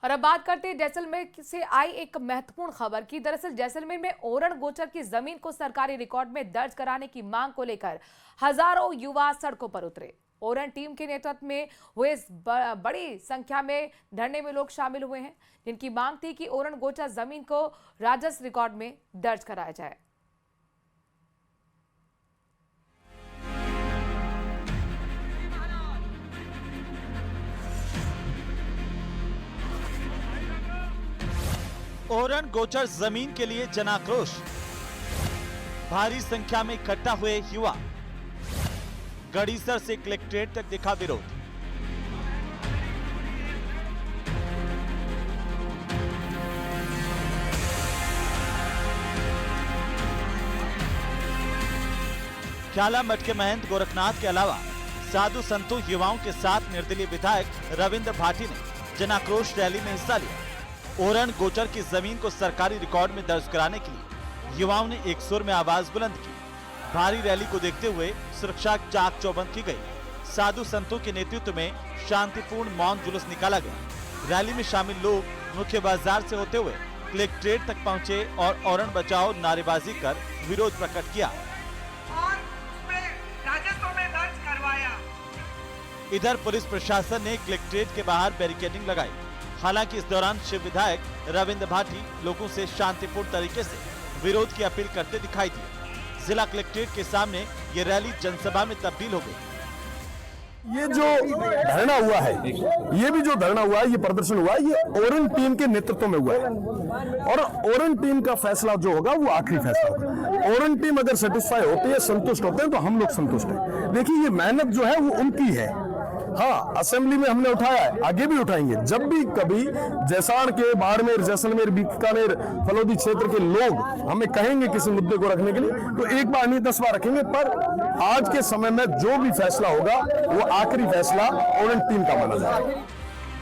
और अब बात करते हैं जैसलमेर से आई एक महत्वपूर्ण खबर की। दरअसल जैसलमेर में ओरण गोचर की जमीन को सरकारी रिकॉर्ड में दर्ज कराने की मांग को लेकर हजारों युवा सड़कों पर उतरे। ओरण टीम के नेतृत्व में हुए इस बड़ी संख्या में धरने में लोग शामिल हुए हैं, जिनकी मांग थी कि ओरण गोचर जमीन को राजस्व रिकॉर्ड में दर्ज कराया जाए। ओरण गोचर जमीन के लिए जनाक्रोश, भारी संख्या में इकट्ठा हुए युवा, गड़ीसर से कलेक्ट्रेट तक दिखा विरोध। ख्याला मठ के महंत गोरखनाथ के अलावा साधु संतों युवाओं के साथ निर्दलीय विधायक रविंद्र भाटी ने जनाक्रोश रैली में हिस्सा लिया। ओरण गोचर की जमीन को सरकारी रिकॉर्ड में दर्ज कराने के लिए युवाओं ने एक सुर में आवाज बुलंद की। भारी रैली को देखते हुए सुरक्षा चाक चौबंद की गई। साधु संतों के नेतृत्व में शांतिपूर्ण मौन जुलूस निकाला गया। रैली में शामिल लोग मुख्य बाजार से होते हुए कलेक्ट्रेट तक पहुंचे और ओरण बचाओ नारेबाजी कर विरोध प्रकट किया और उसमें राजस्व में दर्ज करवाया। इधर पुलिस प्रशासन ने कलेक्ट्रेट के बाहर बैरिकेडिंग लगाई। हालांकि इस दौरान शिव विधायक रविंद्र भाटी लोगों से शांतिपूर्ण तरीके से विरोध की अपील करते दिखाई दिए। जिला कलेक्ट्रेट के सामने ये रैली जनसभा में तब्दील हो गई। ये जो धरना हुआ है, ये भी जो धरना हुआ है, ये प्रदर्शन हुआ है, ये ओरण टीम के नेतृत्व में हुआ है और ओरण टीम का फैसला जो होगा वो आखिरी फैसला होगा। ओरण टीम अगर सेटिस्फाई होती है, संतुष्ट होते हैं, तो हम लोग संतुष्ट हैं। देखिए, ये मेहनत जो है वो उनकी है। हाँ, असेंबली में हमने उठाया है, आगे भी उठाएंगे। जब भी कभी जैसाण के, बाड़मेर, जैसलमेर, बीकानेर, फलोदी क्षेत्र के लोग हमें कहेंगे किसी मुद्दे को रखने के लिए, तो एक बार नहीं 10 बार रखेंगे। पर आज के समय में जो भी फैसला होगा वो आखिरी फैसला ओरण टीम का माना जाएगा।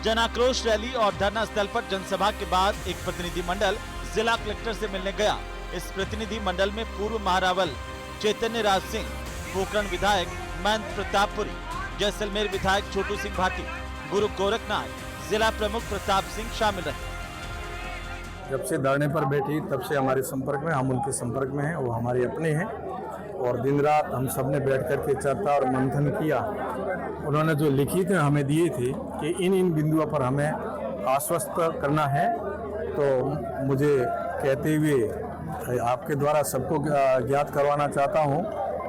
जनाक्रोश रैली और धरना स्थल पर जनसभा के बाद एक प्रतिनिधि मंडल जिला कलेक्टर से मिलने गया। इस प्रतिनिधि मंडल में पूर्व महारावल चैतन्य राज सिंह, पोखरण विधायक महंत प्रतापपुरी, जैसलमेर विधायक छोटू सिंह भाटी, गुरु गोरखनाथ, जिला प्रमुख प्रताप सिंह शामिल रहे। जब से धरने पर बैठी तब से हमारे संपर्क में, हम उनके संपर्क में हैं, वो हमारे अपने हैं और दिन रात हम सब ने बैठ कर के चर्चा और मंथन किया। उन्होंने जो लिखित हमें दिए थे कि इन बिंदुओं पर हमें आश्वस्त करना है, तो मुझे कहते हुए आपके द्वारा सबको ज्ञात करवाना चाहता हूँ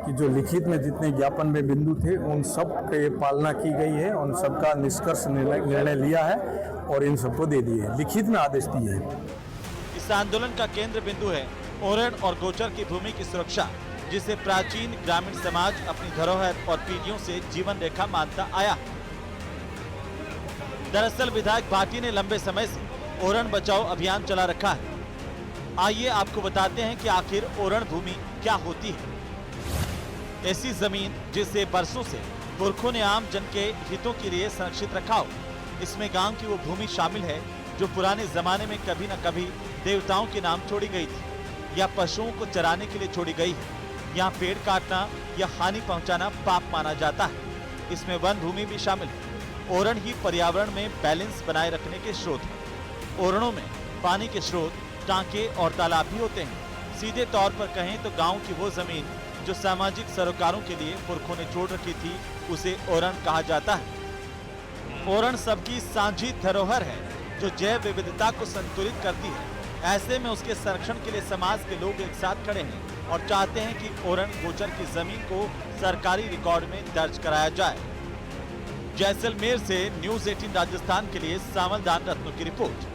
कि जो लिखित में जितने ज्ञापन में बिंदु थे उन सब की पालना की गई है, उन सब का निष्कर्ष निर्णय लिया है और इन सबको दे दिए, लिखित में आदेश दिए हैं। इस आंदोलन का केंद्र बिंदु है ओरण और गोचर की भूमि की सुरक्षा, जिसे प्राचीन ग्रामीण समाज अपनी धरोहर और पीढ़ियों से जीवन रेखा मानता आया है। दरअसल विधायक भाटी ने लंबे समय से ओरण बचाओ अभियान चला रखा है। आइए आपको बताते हैं कि आखिर ओरण भूमि क्या होती है। ऐसी जमीन जिसे बरसों से पुरखों ने आम जन के हितों के लिए संरक्षित रखा हो। इसमें गांव की वो भूमि शामिल है जो पुराने जमाने में कभी न कभी देवताओं के नाम छोड़ी गई थी या पशुओं को चराने के लिए छोड़ी गई है। यहाँ पेड़ काटना या हानि पहुंचाना पाप माना जाता है। इसमें वन भूमि भी शामिल है। ओरण ही पर्यावरण में बैलेंस बनाए रखने के स्रोत है। ओरणों में पानी के स्रोत, टांके और तालाब भी होते हैं। सीधे तौर पर कहें तो गाँव की वो जमीन जो सामाजिक सरोकारों के लिए पुरखों ने छोड़ रखी थी, उसे ओरण कहा जाता है। ओरण सबकी साझी धरोहर है जो जैव विविधता को संतुलित करती है। ऐसे में उसके संरक्षण के लिए समाज के लोग एक साथ खड़े हैं और चाहते हैं कि ओरण गोचर की जमीन को सरकारी रिकॉर्ड में दर्ज कराया जाए। जैसलमेर से न्यूज़ 18 राजस्थान के लिए सावलदान रत्नों की रिपोर्ट।